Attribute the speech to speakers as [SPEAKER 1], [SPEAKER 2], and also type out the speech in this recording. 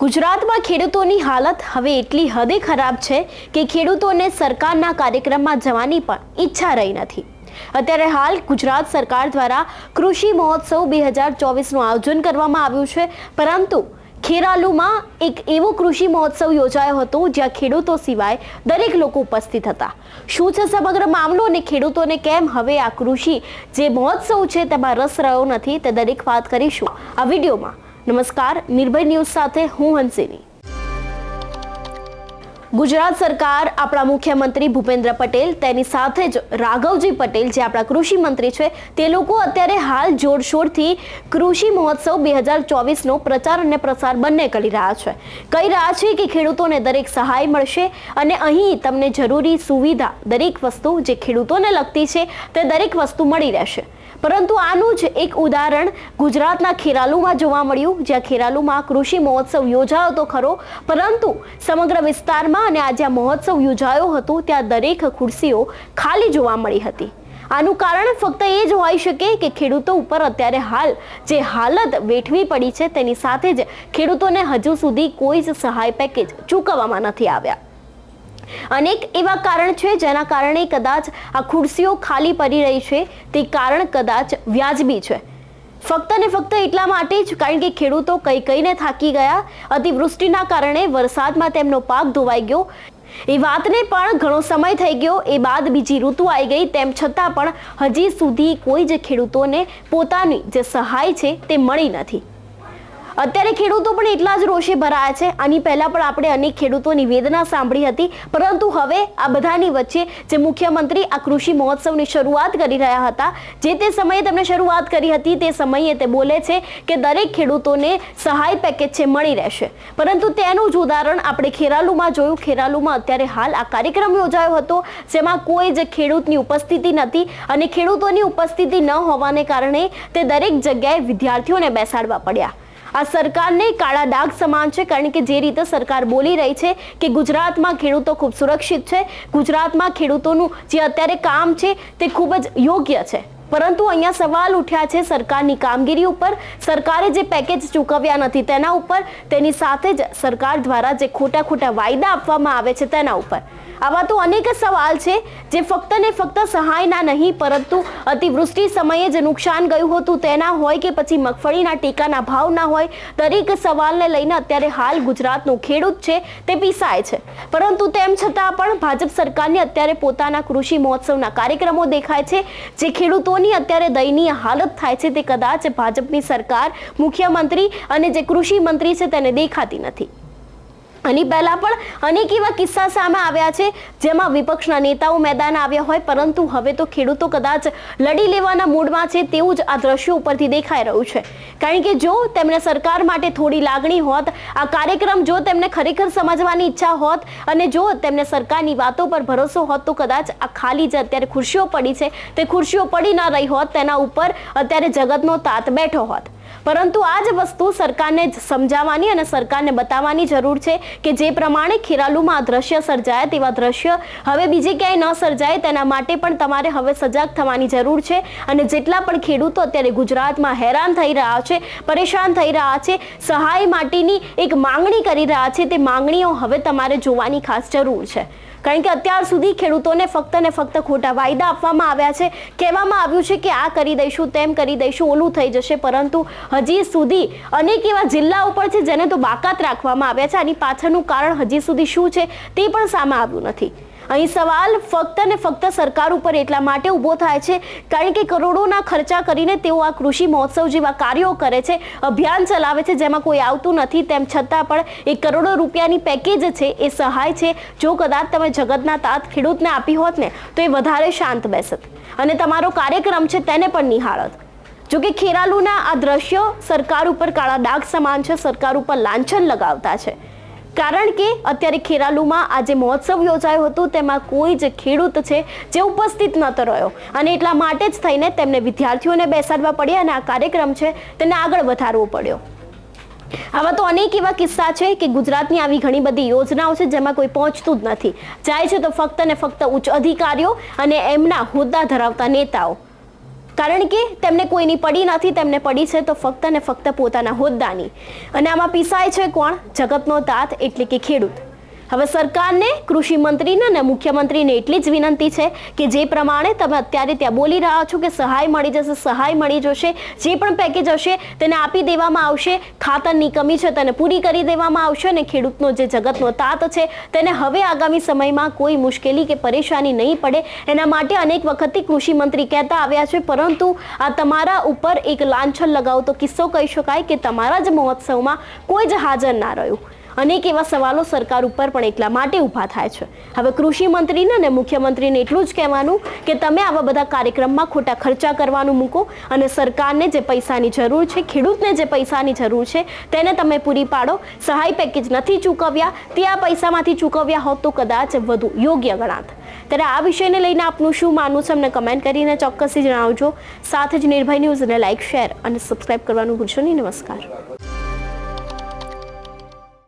[SPEAKER 1] ગુજરાતમાં ખેડૂતોની હાલત હવે એટલી હદે ખરાબ છે કે ખેડૂતોને સરકારના કાર્યક્રમમાં જવાની પણ ઈચ્છા રહી નથી। અત્યારે હાલ ગુજરાત સરકાર દ્વારા કૃષિ મહોત્સવ 2024નું આયોજન કરવામાં આવ્યું છે, પરંતુ ખેરાલુમાં એક એવો કૃષિ મહોત્સવ યોજાયો હતો જ્યાં ખેડૂતો સિવાય દરેક લોકો ઉપસ્થિત હતા। શું છે સમગ્ર મામલો અને ખેડૂતોને કેમ હવે આ કૃષિ જે મહોત્સવ છે તેમાં રસ રહ્યો નથી તે દરેક વાત કરીશું આ વિડીયોમાં। નમસ્કાર, નિર્ભય ન્યૂઝ સાથે હું હંસિની। ગુજરાત સરકાર, આપણા મુખ્યમંત્રી ભૂપેન્દ્ર પટેલ, તેની સાથે જ રાઘવજી પટેલ જે આપણા કૃષિ મંત્રી છે, તે લોકો અત્યારે હાલ જોરશોરથી કૃષિ મહોત્સવ 2024નો પ્રચાર અને પ્રસાર બંને કરી રહ્યા છે। કહી રહ્યા છે કે ખેડૂતોને દરેક સહાય મળશે અને અહીં તમને જરૂરી સુવિધા, દરેક વસ્તુ જે ખેડૂતોને લગતી છે તે દરેક વસ્તુ મળી રહેશે। પરંતુ આનું જ એક ઉદાહરણ ગુજરાતના ખેરાલુમાં જોવા મળ્યું, જ્યાં ખેરાલુમાં કૃષિ મહોત્સવ યોજાયો તો ખરો, પરંતુ સમગ્ર વિસ્તારમાં અને આ જ્યાં મહોત્સવ યોજાયો હતો ત્યાં દરેક ખુરશીઓ ખાલી જોવા મળી હતી। આનું કારણ ફક્ત એ જ હોઈ શકે કે ખેડૂતો ઉપર અત્યારે હાલ જે હાલત વેઠવી પડી છે તેની સાથે જ ખેડૂતોને હજુ સુધી કોઈ જ સહાય પેકેજ ચૂકવવામાં નથી આવ્યા। અનેક એવા કારણ છે જેના કારણે કદાચ આ ખુરશીઓ ખાલી પડી રહી છે, તે કારણ કદાચ વ્યાજબી છે। ફક્ત ને ફક્ત એટલા માટે જ કારણ કે ખેડૂતો કહીને થાકી ગયા। અતિવૃષ્ટિના કારણે વરસાદમાં તેમનો પાક ધોવાઈ ગયો, એ વાતને પણ ઘણો સમય થઈ ગયો, એ બાદ બીજી ઋતુ આવી ગઈ, તેમ છતાં પણ હજી સુધી કોઈ જ ખેડૂતોને પોતાની જે સહાય છે તે મળી નથી। અત્યારે ખેડૂતો પણ એટલા જ રોષે ભરાયા છે। આની પહેલા પણ આપણે અનેક ખેડૂતોની વેદના સાંભળી હતી, પરંતુ હવે આ બધાની વચ્ચે જે મુખ્યમંત્રી આ કૃષિ મહોત્સવની શરૂઆત કરી રહ્યા હતા, જે તે સમયે તેમણે શરૂઆત કરી હતી તે સમયે તે બોલે છે કે દરેક ખેડૂતોને સહાય પેકેજ છે મળી રહેશે, પરંતુ તેનું જ ઉદાહરણ આપણે ખેરાલુમાં જોયું। ખેરાલુમાં અત્યારે હાલ આ કાર્યક્રમ યોજાયો હતો જેમાં કોઈ જ ખેડૂતની ઉપસ્થિતિ નથી અને ખેડૂતોની ઉપસ્થિતિ ન હોવાને કારણે તે દરેક જગ્યાએ વિદ્યાર્થીઓને બેસાડવા પડ્યા। આ સરકારને કાળા ડાઘ સમાન છે, કારણ કે જે રીતે સરકાર બોલી રહી છે કે ગુજરાતમાં ખેડૂતો ખૂબ સુરક્ષિત છે, ગુજરાતમાં ખેડૂતોનું જે અત્યારે કામ છે તે ખૂબ જ યોગ્ય છે, પરંતુ અહીંયા સવાલ ઉઠ્યા છે સરકારની કામગીરી ઉપર, સરકારે જે પેકેજ ચૂકવ્યા નથી તેના ઉપર, તેની સાથે જ સરકાર દ્વારા જે ખોટા વાયદા આપવામાં આવે છે તેના ઉપર। આવા તો અનેક સવાલ છે જે ફક્ત ને ફક્ત સહાયના નહીં, પરંતુ અતિવૃષ્ટિ સમયે જે નુકસાન ગયું હતું તેના હોય કે પછી મગફળીના ટેકાના ભાવના હોય, દરેક સવાલને લઈને અત્યારે હાલ ગુજરાતનો ખેડૂત છે તે પીસાય છે। પરંતુ તેમ છતાં પણ ભાજપ સરકારને અત્યારે પોતાના કૃષિ મહોત્સવના કાર્યક્રમો દેખાય છે, જે ખેડૂતોની અત્યારે દયનીય હાલત થાય છે તે કદાચ ભાજપની સરકાર, મુખ્યમંત્રી અને જે કૃષિ મંત્રી છે તેને દેખાતી નથી। આની પહેલા પણ અનેક એવા કિસ્સા સામે આવ્યા છે જેમાં વિપક્ષના નેતાઓ મેદાન આવ્યા હોય, પરંતુ હવે તો ખેડૂતો કદાચ લડી લેવાના મૂડમાં છે તેવું જ આ દ્રશ્યો ઉપરથી દેખાઈ રહ્યું છે। કારણ કે જો તેમને સરકાર માટે થોડી લાગણી હોત, આ કાર્યક્રમ જો તેમને ખરેખર સમજવાની ઈચ્છા હોત અને જો તેમને સરકારની વાતો પર ભરોસો હોત, તો કદાચ આ ખાલી જે અત્યારે ખુરશીઓ પડી છે તે ખુરશીઓ પડી ન રહી હોત, તેના ઉપર અત્યારે જગતનો તાત બેઠો હોત। પરંતુ આ જ વસ્તુ સરકારને સમજાવવાની અને સરકારને બતાવવાની જરૂર છે કે જે પ્રમાણે ખેરાલુમાં આ દ્રશ્ય સર્જાયા તેવા દ્રશ્ય હવે બીજે ક્યાંય ન સર્જાય, તેના માટે પણ તમારે હવે સજાગ થવાની જરૂર છે। અને જેટલા પણ ખેડૂતો અત્યારે ગુજરાતમાં હેરાન થઈ રહ્યા છે, પરેશાન થઈ રહ્યા છે, સહાય માટેની એક માંગણી કરી રહ્યા છે, તે માંગણીઓ હવે તમારે જોવાની ખાસ જરૂર છે। કારણ કે અત્યાર સુધી ખેડૂતોને ફક્ત ને ફક્ત ખોટા વાયદા આપવામાં આવ્યા છે, કહેવામાં આવ્યું છે કે આ કરી દઈશું, તેમ કરી દઈશું, ઓલું થઈ જશે, પરંતુ હજી સુધી અનેક એવા જિલ્લાઓ પર છે જેને તો બાકાત રાખવામાં આવ્યા છે। આની પાછળનું કારણ હજી સુધી શું છે તે પણ સામે આવ્યું નથી। અહીં સવાલ ફક્ત ને ફક્ત સરકાર ઉપર એટલા માટે ઊભો થાય છે કારણ કે કરોડોના ખર્ચા કરીને તેઓ આ કૃષિ મહોત્સવ જેવા કાર્યો કરે છે, અભિયાન ચલાવે છે જેમાં કોઈ આવતું નથી, તેમ છતાં પણ એ કરોડો રૂપિયાની પેકેજ છે, એ સહાય છે, જો કદાચ તમે જગતના તાત ખેડૂતને આપી હોત ને તો એ વધારે શાંત બેસત અને તમારો કાર્યક્રમ છે તેને પણ નિહાળત। જોકે ખેરાલુના આ દ્રશ્યો સરકાર ઉપર કાળા ડાઘ સમાન છે, સરકાર ઉપર લાંછન લગાવતા છે, કારણ કે અત્યારે ખેરાલુમાં આ જે મહોત્સવ યોજાયો હતો તેમાં કોઈ જ ખેડૂત છે જે ઉપસ્થિત નહોતો રહ્યો અને એટલા માટે જ થઈને તેમને વિદ્યાર્થીઓને બેસાડવા પડ્યા અને આ કાર્યક્રમ છે તેને આગળ વધારવો પડ્યો। આવા તો અનેક એવા કિસ્સા છે કે ગુજરાતની આવી ઘણી બધી યોજનાઓ છે જેમાં કોઈ પહોંચતું જ નથી, જાય છે તો ફક્ત ને ફક્ત ઉચ્ચ અધિકારીઓ અને એમના હોદ્દા ધરાવતા નેતાઓ। કારણ કે તેમને કોઈની પડી નથી, તેમને પડી છે તો ફક્ત ને ફક્ત પોતાના હોદ્દાની. અને આમાં પીસાય છે કોણ? જગતનો તાત એટલે કે ખેડૂત. હવે સરકારને, કૃષિ મંત્રીને અને મુખ્યમંત્રીને એટલી જ વિનંતી છે કે જે પ્રમાણે તમે અત્યારે ત્યાં બોલી રહ્યા છો કે સહાય મળી જશે, સહાય મળી જશે, જે પણ પેકેજ હશે તેને આપી દેવામાં આવશે, ખાતરની કમી છે તેને પૂરી કરી દેવામાં આવશે અને ખેડૂતનો જે જગતનો તાત છે તેને હવે આગામી સમયમાં કોઈ મુશ્કેલી કે પરેશાની નહીં પડે એના માટે અનેક વખતથી કૃષિ મંત્રી કહેતા આવ્યા છે. પરંતુ આ તમારા ઉપર એક લાંછન લગાવતો કિસ્સો કહી શકાય કે તમારા જ મહોત્સવમાં કોઈ જ હાજર ના રહ્યું. અનેક એવા સવાલો સરકાર ઉપર પણ એટલા માટે ઊભા થાય છે. હવે કૃષિ મંત્રીને અને મુખ્યમંત્રીને એટલું જ કહેવાનું કે તમે આવા બધા કાર્યક્રમમાં ખોટા ખર્ચા કરવાનું મૂકો અને સરકારને જે પૈસાની જરૂર છે, ખેડૂતને જે પૈસાની જરૂર છે તેને તમે પૂરી પાડો. સહાય પેકેજ નથી ચૂકવ્યા, તે આ પૈસામાંથી ચૂકવ્યા હોત તો કદાચ વધુ યોગ્ય ગણાત. ત્યારે આ વિષયને લઈને આપનું શું માનવું છે અમને કમેન્ટ કરીને ચોક્કસથી જણાવજો. સાથે જ નિર્ભય ન્યૂઝને લાઇક, શેર અને સબસ્ક્રાઇબ કરવાનું ભૂલશો નહીં. નમસ્કાર.